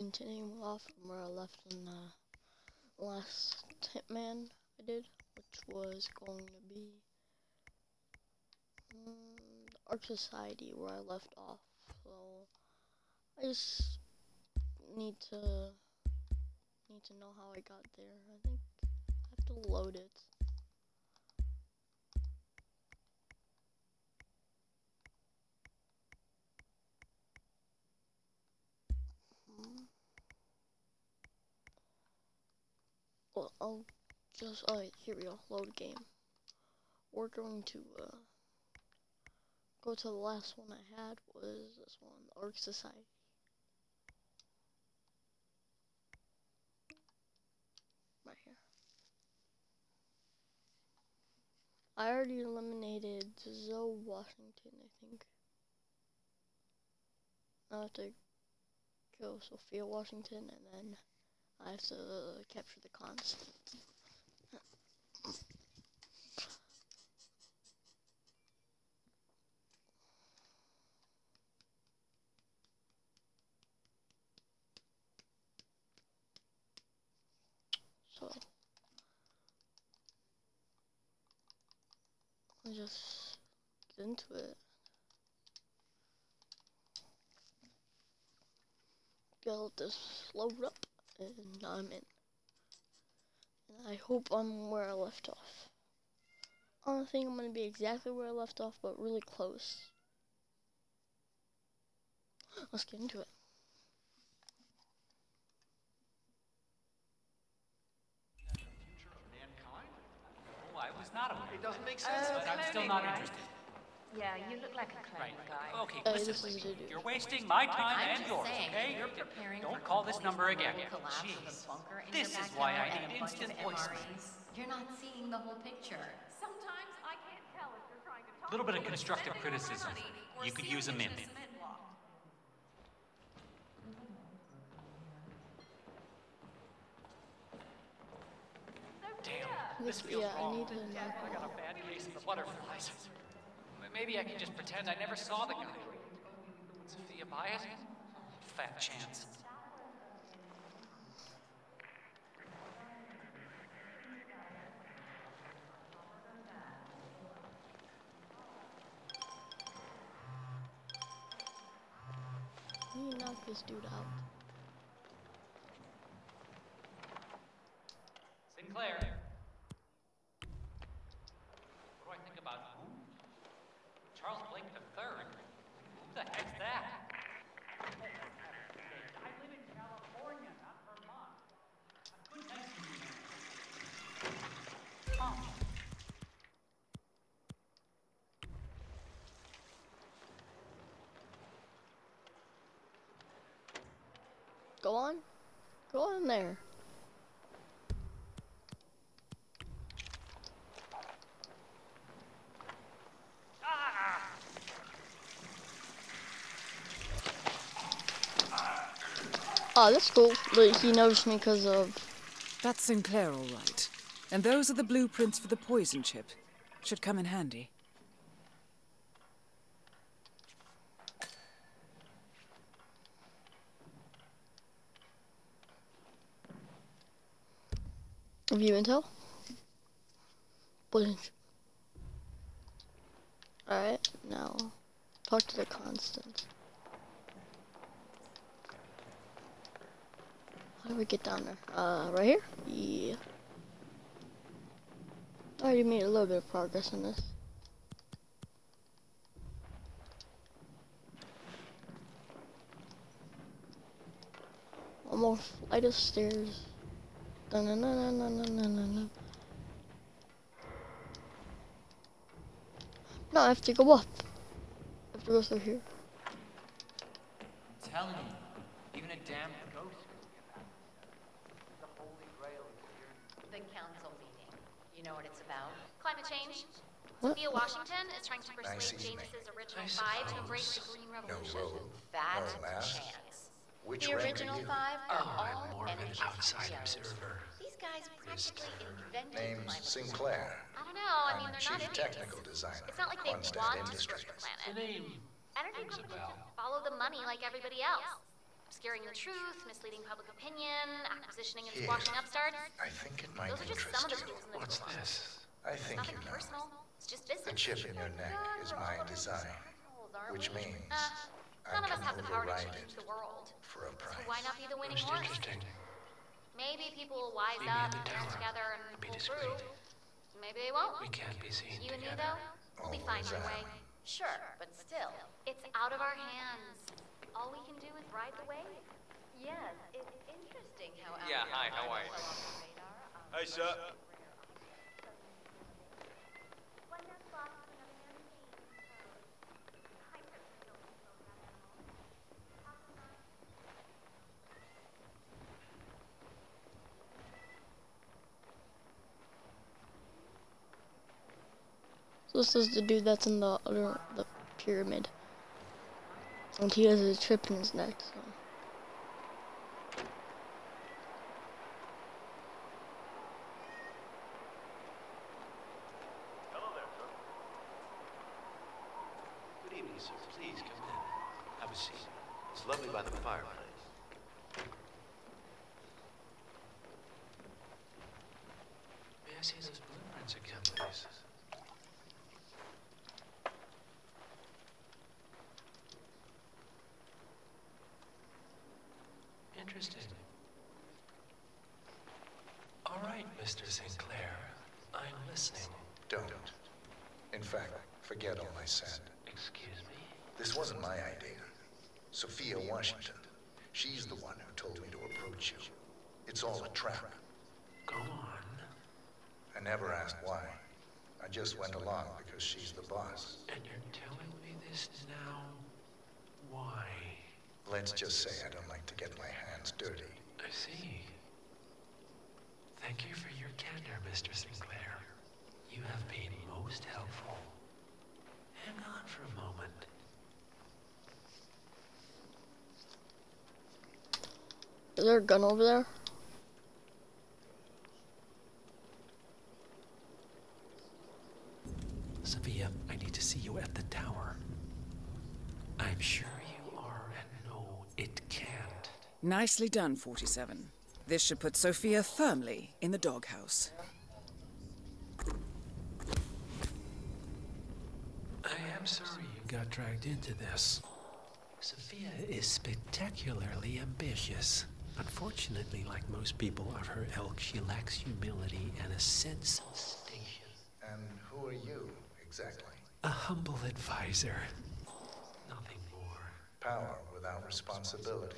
Continuing off from where I left in the last Hitman I did, which was going to be the Ark Society where I left off. So I just need to know how I got there. I think I have to load it. Well, I'll just, alright, here we go, load game. We're going to, go to the last one I had, was this one, Ark Society. Right here. I already eliminated Zoe Washington, I think. I have to kill Sophia Washington, and then I have to capture the constant. So I'll just get into it. Gotta let this load up, and I'm in. And I hope I'm where I left off. I don't think I'm gonna be exactly where I left off, but really close. Let's get into it. I was not aware. It doesn't make sense. But I'm still not interested. Yeah, you look like a clown guy. Okay, listen, lady. You're wasting my time and yours, okay? Don't call this number again. Jeez. This is why I need instant voicemail. You're not seeing the whole picture. Sometimes I can't tell if you're trying to talk. A little bit of constructive criticism. You could use a mint. Damn, this feels wrong. I need to know. I got a bad case of the butterflies. Maybe I can just pretend I never saw the guy. Would Sophia buy it? Fat chance. Let me knock this dude out. Sinclair. What do I think about who? Charles Blake III? Who the heck's that? I live in California, not Vermont. Good night to you. Oh. Go on. Go on there. Oh, that's cool. But he noticed me because of... That's Sinclair, all right. And those are the blueprints for the poison chip. Should come in handy. View intel. Poison chip. Alright, now talk to the constant. How do we get down there? Right here? Yeah. I already made a little bit of progress in this. One more flight of stairs. No, I have to go up. I have to go through here. I'm telling you, even a damn ghost could get that. The Holy Grail is here. The council meeting. You know what it's about? Climate change. What? Sophia Washington is trying to persuade Janus's original five to embrace the Green Revolution. That no last. chance. Which The rank original are you? five are I'm all more of an energy outside CEOs. observer. These guys practically invented Name's climate Sinclair. I don't know. I I'm mean, they're chief not idiots. technical designer. It's not like they Quonset want to Industries. destroy the The planet. name Energy rings a companies bell. just follow the money like everybody else. obscuring the truth, misleading public opinion, acquisitioning and squashing upstarts. I think it might Those are just some of the interest you. tools in the What's toolbox. this? I think Nothing you know. personal. It's just business. The chip in your neck is my design, which means None I of us can have the power to override change it the world. for a So price. why not be the winning Most horse? interesting. Maybe people will wise Maybe up, in the band tower. together, and Be pull discreet. through. Maybe they won't. We can't be seen You and me, together. though, we'll be fine Always anyway. am. Sure, but still. It's out of our hands. All we can do is ride the wave. Yes, it's interesting how Yeah, hi, how are you? Hey, sir. So this is the dude that's in the pyramid. And he has a chip in his neck, so. Good evening, sir. Please come in. Have a seat. It's lovely by the fireplace. May I see those blueprints again, please? Interesting. All right, Mr. Sinclair. I'm listening. Don't. In fact, forget all I said. Excuse me? This wasn't my idea. Sophia Washington. She's the one who told me to approach you. It's all a trap. Go on. I never asked why. I just went along because she's the boss. And you're telling me this now? Why? Let's just say I don't like to get my hands dirty. I see. Thank you for your candor, Mr. Sinclair. You have been most helpful. Hang on for a moment. Is there a gun over there? Sophia, I need to see you at the tower. I'm sure you are, and no, it can't. Nicely done, 47. This should put Sophia firmly in the doghouse. I am sorry you got dragged into this. Sophia is spectacularly ambitious. Unfortunately, like most people of her ilk, she lacks humility and a sense of station. And who are you, exactly? A humble advisor. Nothing more. Power without responsibility.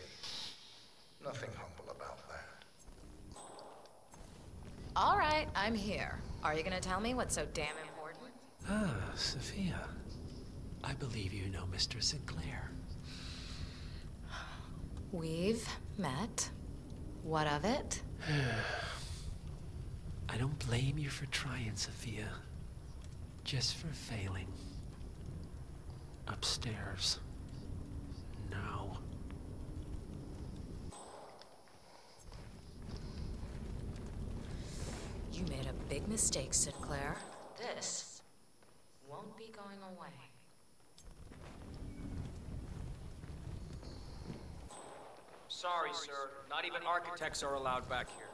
Nothing humble about that. All right, I'm here. Are you gonna tell me what's so damn important? Ah, Sophia. I believe you know Mr. Sinclair. We've met. What of it? I don't blame you for trying, Sophia. Just for failing. Upstairs. Now. You made a big mistake, Sinclair. This won't be going away. Sorry, sir. Not even architects are allowed back here.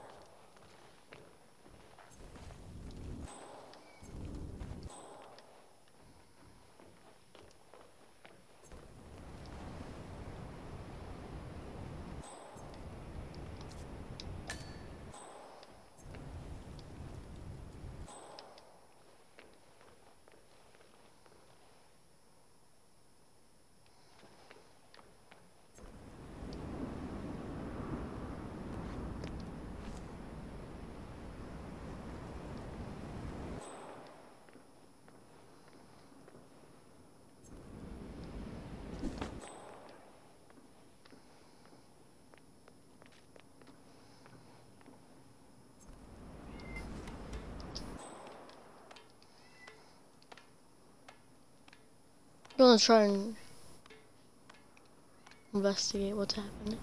I'm gonna try and investigate what's happening.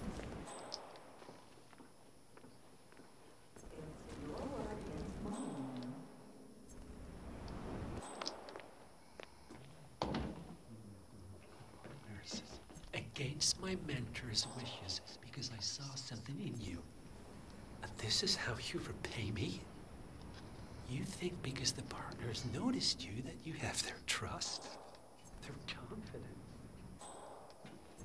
Against my my mentor's wishes because I saw something in you. And this is how you repay me? You think because the partners noticed you that you have their trust, their confidence.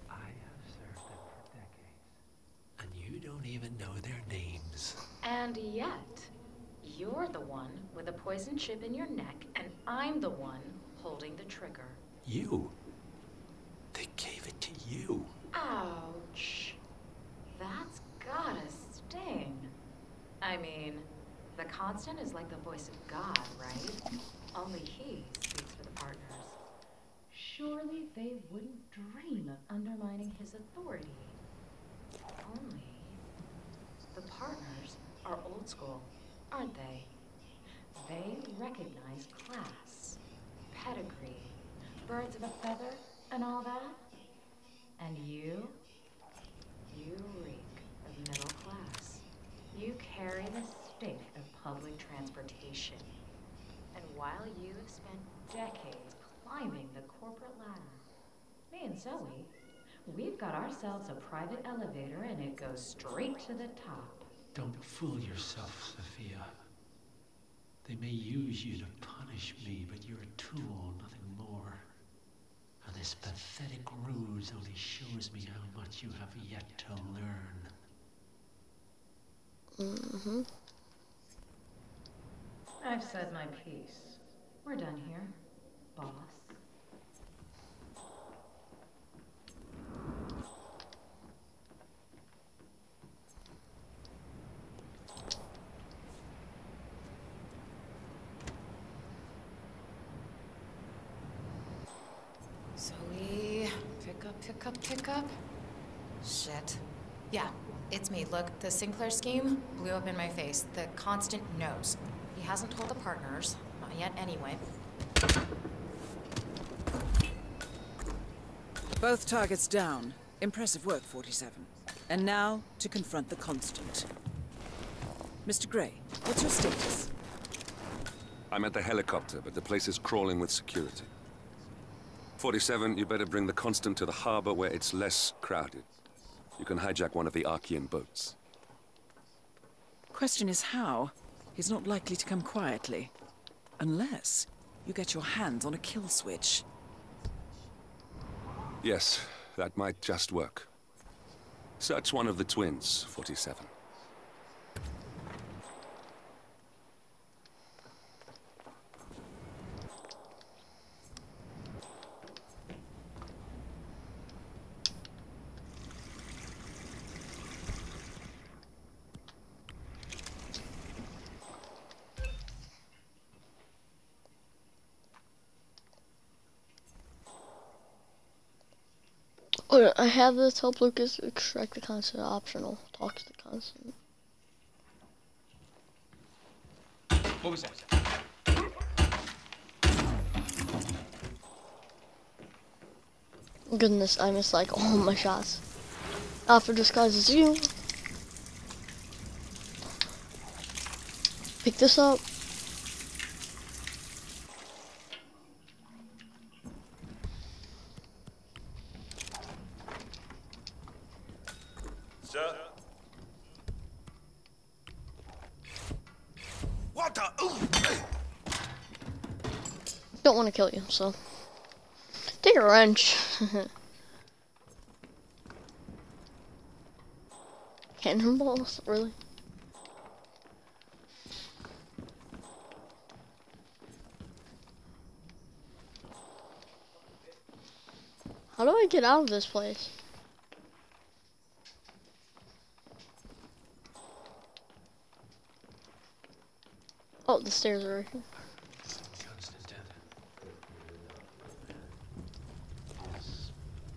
I have served them for decades, and you don't even know their names. And yet, you're the one with a poison chip in your neck, and I'm the one holding the trigger. You? They gave it to you. Ouch. That's gotta sting. I mean, the Constant is like the voice of God, right? Only he speaks for the partners. Surely they wouldn't dream of undermining his authority. Only the partners are old school, aren't they? They recognize class, pedigree, birds of a feather, and all that. And you reek of middle class. You carry the stink of public transportation. And while you have spent decades climbing the corporate ladder, me and Zoe, we've got ourselves a private elevator and it goes straight to the top. Don't fool yourself, Sophia. They may use you to punish me, but you're a tool, nothing more. And this pathetic ruse only shows me how much you have yet to learn. Mm-hmm. I've said my piece. We're done here, boss. Zoe, pick up. Shit. Yeah, it's me. Look, the Sinclair scheme blew up in my face. The Constant knows. He hasn't told the partners. Not yet, anyway. Both targets down. Impressive work, 47. And now, to confront the Constant. Mr. Gray, what's your status? I'm at the helicopter, but the place is crawling with security. 47, you better bring the Constant to the harbor where it's less crowded. You can hijack one of the Archean boats. Question is how? He's not likely to come quietly. Unless you get your hands on a kill switch. Yes, that might just work. Search one of the twins, 47. Oh, I have this. Help Lucas extract the Constant optional. Talk to the Constant. What was that? Goodness, I missed like all my shots. After disguises you. Pick this up. Sir? What the? Ooh. Don't want to kill you, so take a wrench. Cannonballs, really? How do I get out of this place? Oh, the stairs are right here. Constant death.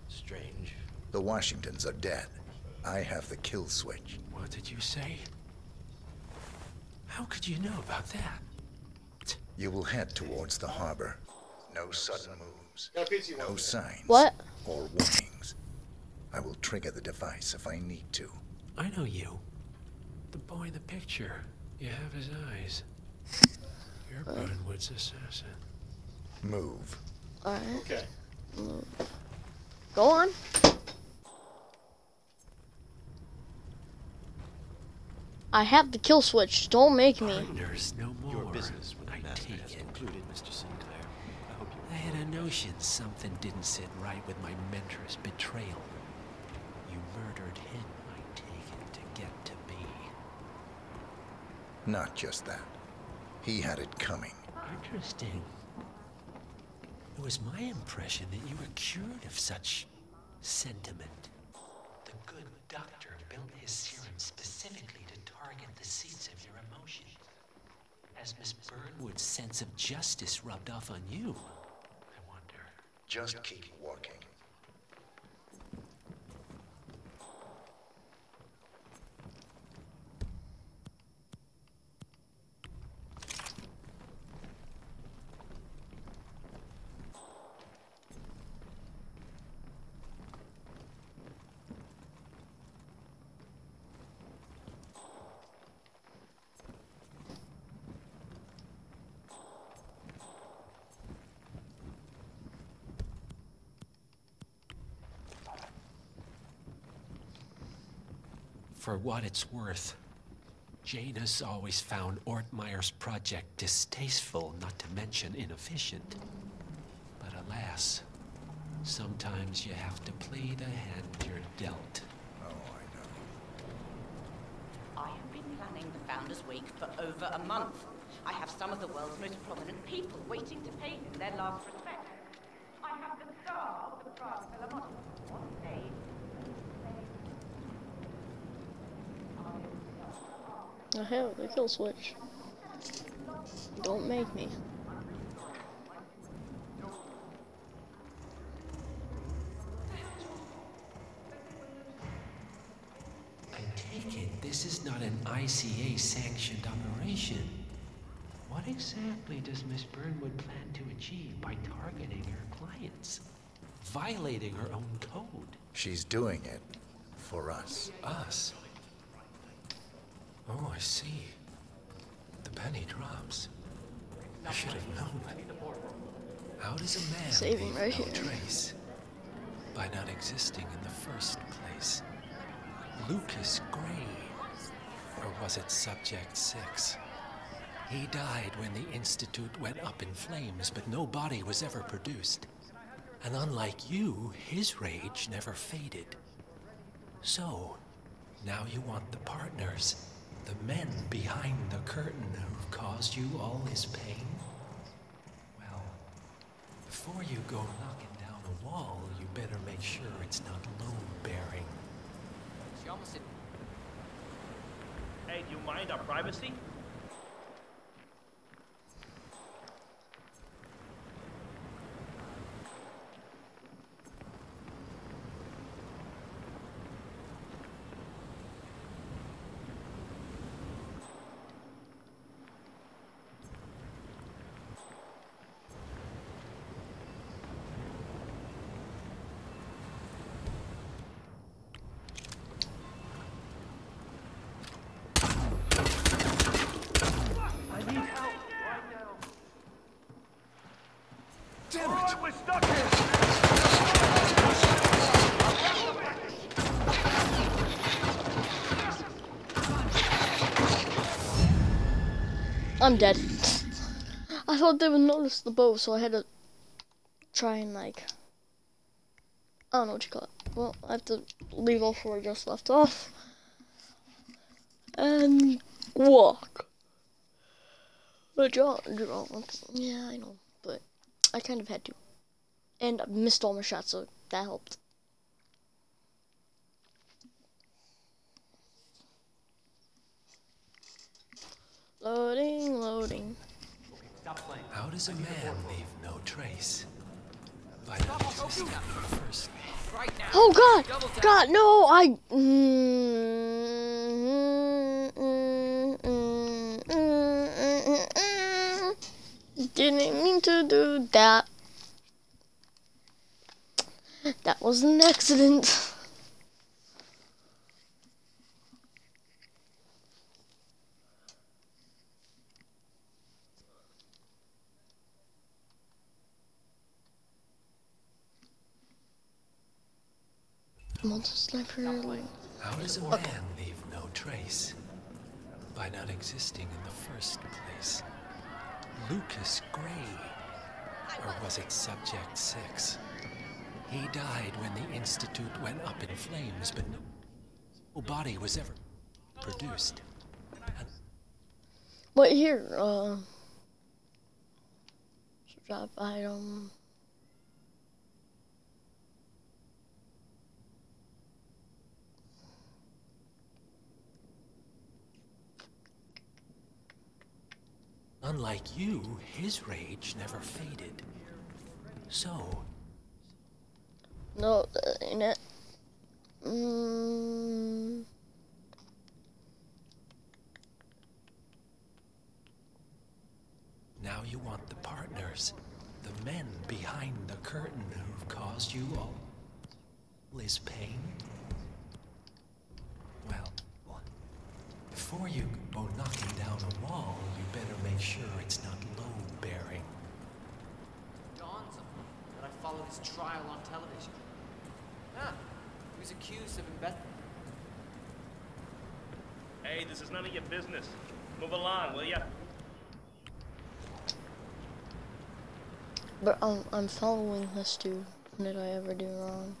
Strange. The Washingtons are dead. I have the kill switch. What did you say? How could you know about that? You will head towards the harbor. No sudden moves. No signs. What? Or warnings. I will trigger the device if I need to. I know you. The boy in the picture. You have his eyes. You're Burnwood's assassin. Move. Alright. Okay. Go on. I have the kill switch. Don't make me. Partners no more. Your business with the I master take has it. concluded, Mr. Sinclair. I hope you... I had a notion something didn't sit right with my mentor's betrayal. You murdered him, I take it, to get to me. Not just that. He had it coming. Interesting. It was my impression that you were cured of such sentiment. The good doctor built his serum specifically to target the seats of your emotion. Has Miss Burnwood's sense of justice rubbed off on you? I wonder. Just keep walking. For what it's worth, Janus always found Ortmeyer's project distasteful, not to mention inefficient. But alas, sometimes you have to play the hand you're dealt. Oh, I know. I have been planning the Founders Week for over a month. I have some of the world's most prominent people waiting to pay him their last respect. I have the star of the Prague Philharmonic on stage. I have the kill switch. Don't make me. I take it this is not an ICA-sanctioned operation. What exactly does Miss Burnwood plan to achieve by targeting her clients? Violating her own code? She's doing it for us. Us? Oh, I see. The penny drops. I should have known. How does a man Saving leave right no here. trace? By not existing in the first place. Lucas Gray. Or was it Subject 6? He died when the Institute went up in flames, but no body was ever produced. And unlike you, his rage never faded. So, now you want the partners. The men behind the curtain who've caused you all this pain? Well, before you go knocking down a wall, you better make sure it's not load-bearing. She almost did. Hey, do you mind our privacy? Damn it! Alright, we're stuck here! I'm dead. I thought they would notice the bow, so I had to try and like, I don't know what you call it. Well, I have to leave off where I just left off and walk. Draw. Yeah, I know, but I kind of had to, and I missed all my shots, so that helped. Loading. How does a man leave no trace? By not existing in the first. Right now. Oh God! Double tap. God, no! Didn't mean to do that. That was an accident. Monster sniper. How does a man leave no trace? by not existing in the first place. Lucas Gray. Or was it Subject 6? He died when the Institute went up in flames, but no body was ever produced. But here, drop item. Unlike you, his rage never faded. So... No, ain't it? Now you want the partners, the men behind the curtain who've caused you all this pain? Well, before you go knocking down a wall, you better make sure it's not load-bearing. Dawns on me that I followed his trial on television. He was accused of embezzlement. Hey, this is none of your business. Move along, will ya? But I'm following this dude. What did I ever do wrong?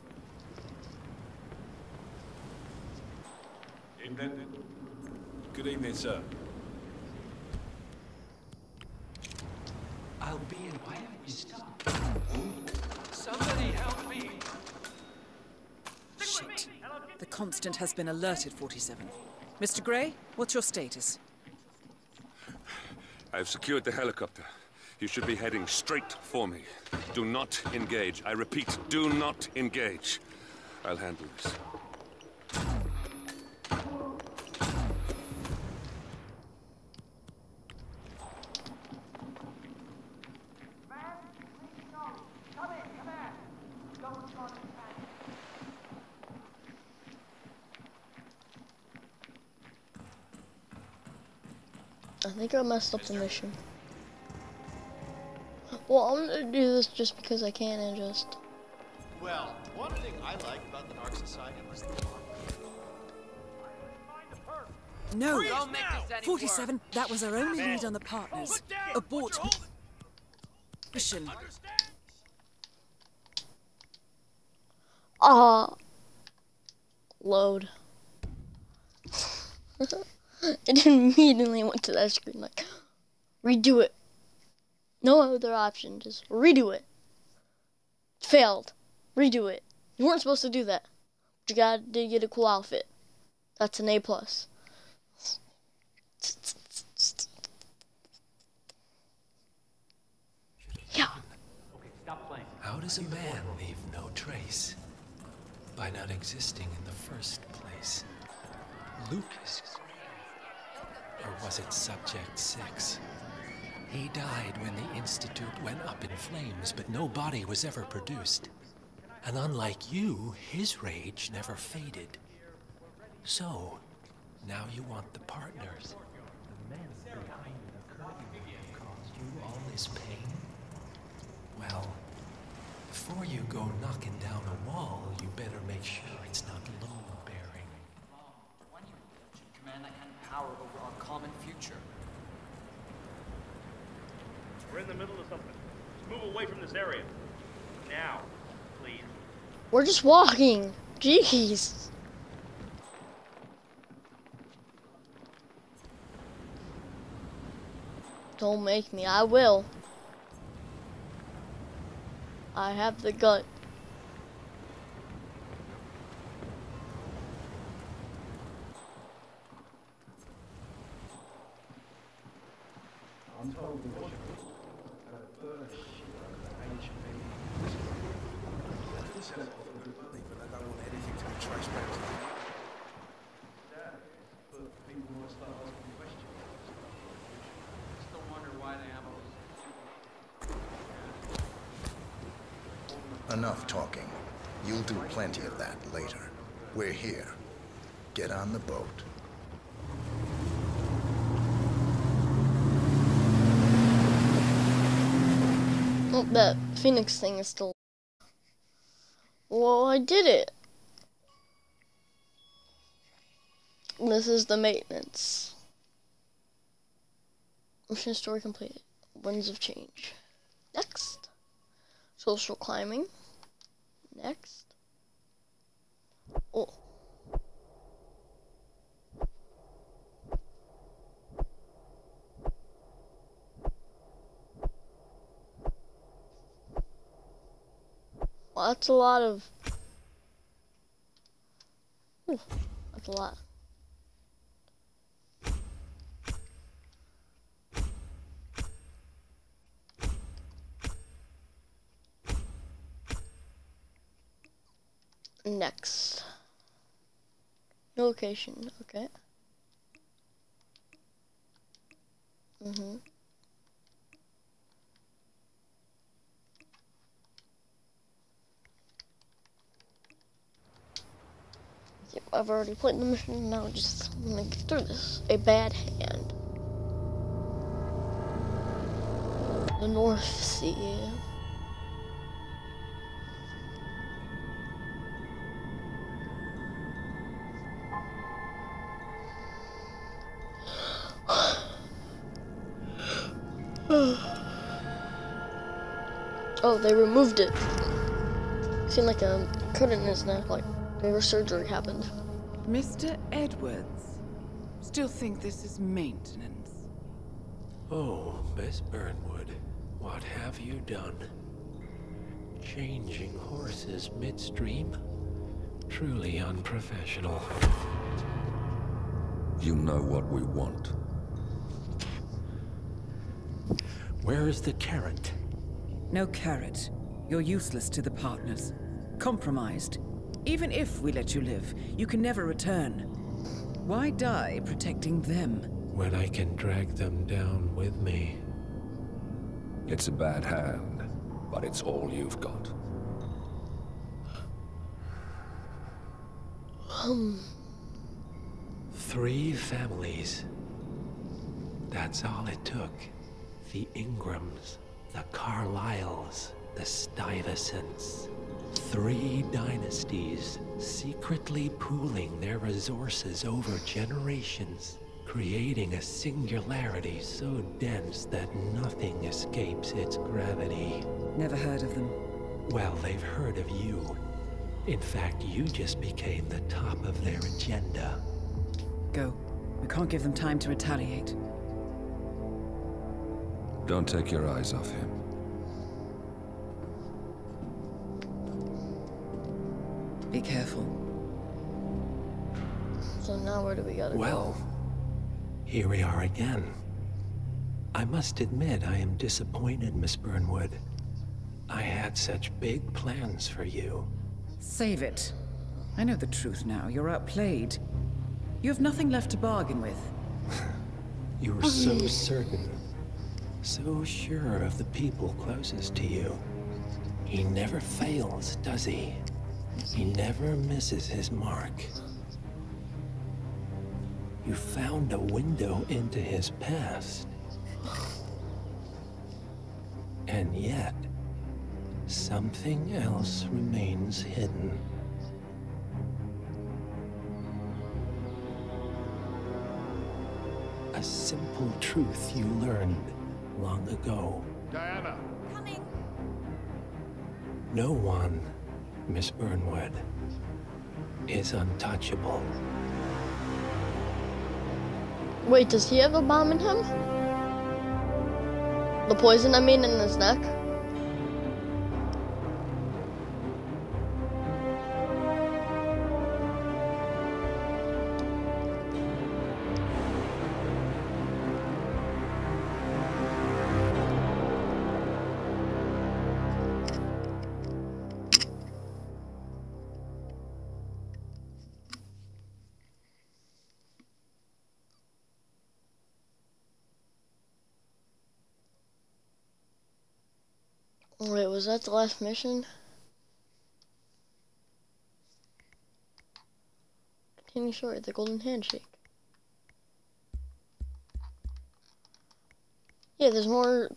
Evening. Good evening, sir. I'll be in. Why haven't you stopped? Somebody help me! Shit. The Constant has been alerted, 47. Mr. Gray, what's your status? I've secured the helicopter. You should be heading straight for me. Do not engage. I repeat, do not engage. I'll handle this. I think I messed up the mission. Well, I'm gonna do this just because I can and just... Well, one thing I like about the Narc Society was the No! Don't make this any 47, worse. that was our only lead on the partners. Abort mission. Load. It immediately went to that screen like, redo it. No other option, just redo it. Failed. Redo it. You weren't supposed to do that. But you did get a cool outfit. That's an A+. Yeah. Okay, stop playing. How does a man leave no trace? By not existing in the first place. Lucas. Or was it Subject 6? He died when the Institute went up in flames, but no body was ever produced. And unlike you, his rage never faded. So, now you want the partners. The men behind the curtain who caused you all this pain? Well, before you go knocking down a wall, you better make sure it's not load-bearing. When you should command that kind of power over our common future. We're in the middle of something. Just move away from this area. Now, please. We're just walking. Jeez. Don't make me. I will. I have the gut. I'm told the Washington had a burner shit over the ancient They sell it off for good money, but they don't want anything to be traced back to them. But people might start asking questions. Still wonder why they have all this. Enough talking. You'll do plenty of that later. We're here. Get on the boat. Oh, that Phoenix thing is still... Well, I did it. This is the maintenance. Mission story completed. Winds of change. Next. Social climbing. Next. Oh. Well, that's a lot of... Ooh, that's a lot. Next. No location, okay. Yep, I've already played the mission, now just I'm gonna get through this. A bad hand. The North Sea. Oh, they removed it. Seemed like a cut in his neck, like maybe surgery happened. Mr. Edwards, still think this is maintenance? Oh, Miss Burnwood, what have you done? Changing horses midstream? Truly unprofessional. You know what we want. Where is the carrot? No carrot. You're useless to the partners. Compromised. Even if we let you live, you can never return. Why die protecting them? When I can drag them down with me. It's a bad hand, but it's all you've got. 3 families. That's all it took. The Ingrams, the Carlyles, the Stuyvesants. 3 dynasties secretly pooling their resources over generations, creating a singularity so dense that nothing escapes its gravity. Never heard of them. Well, they've heard of you. In fact, you just became the top of their agenda. Go. We can't give them time to retaliate. Don't take your eyes off him. Be careful. So now where do we gotta go? Here we are again. I must admit I am disappointed, Miss Burnwood. I had such big plans for you. Save it. I know the truth now. You're outplayed. You have nothing left to bargain with. You were so certain. So sure of the people closest to you. He never fails, does he? He never misses his mark. You found a window into his past. And yet, something else remains hidden. A simple truth you learned long ago. Diana! Coming! No one, Miss Burnwood, is untouchable. Wait, does he have a bomb in him? The poison, I mean, in his neck? Wait, was that the last mission? Continue story, the golden handshake. Yeah, there's more.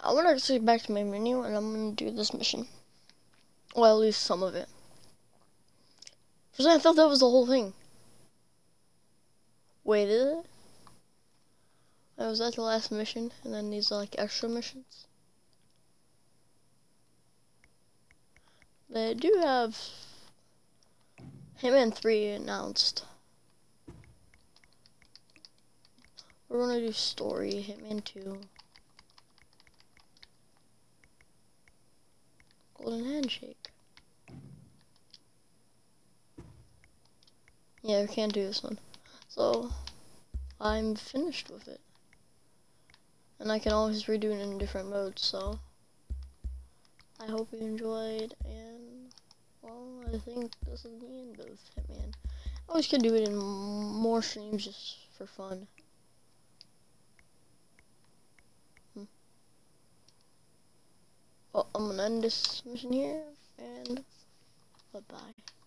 I want to switch back to my menu and I'm going to do this mission. Well, at least some of it. For some, I thought that was the whole thing. Wait, is it? Oh, was that the last mission? And then these are like extra missions? They do have Hitman 3 announced. We're gonna do story, Hitman 2. Golden Handshake. Yeah, we can't do this one. So, I'm finished with it. And I can always redo it in different modes, so I hope you enjoyed, and well, I think this is the end of Hitman. I always could do it in more streams just for fun. Well, I'm gonna end this mission here, and bye-bye.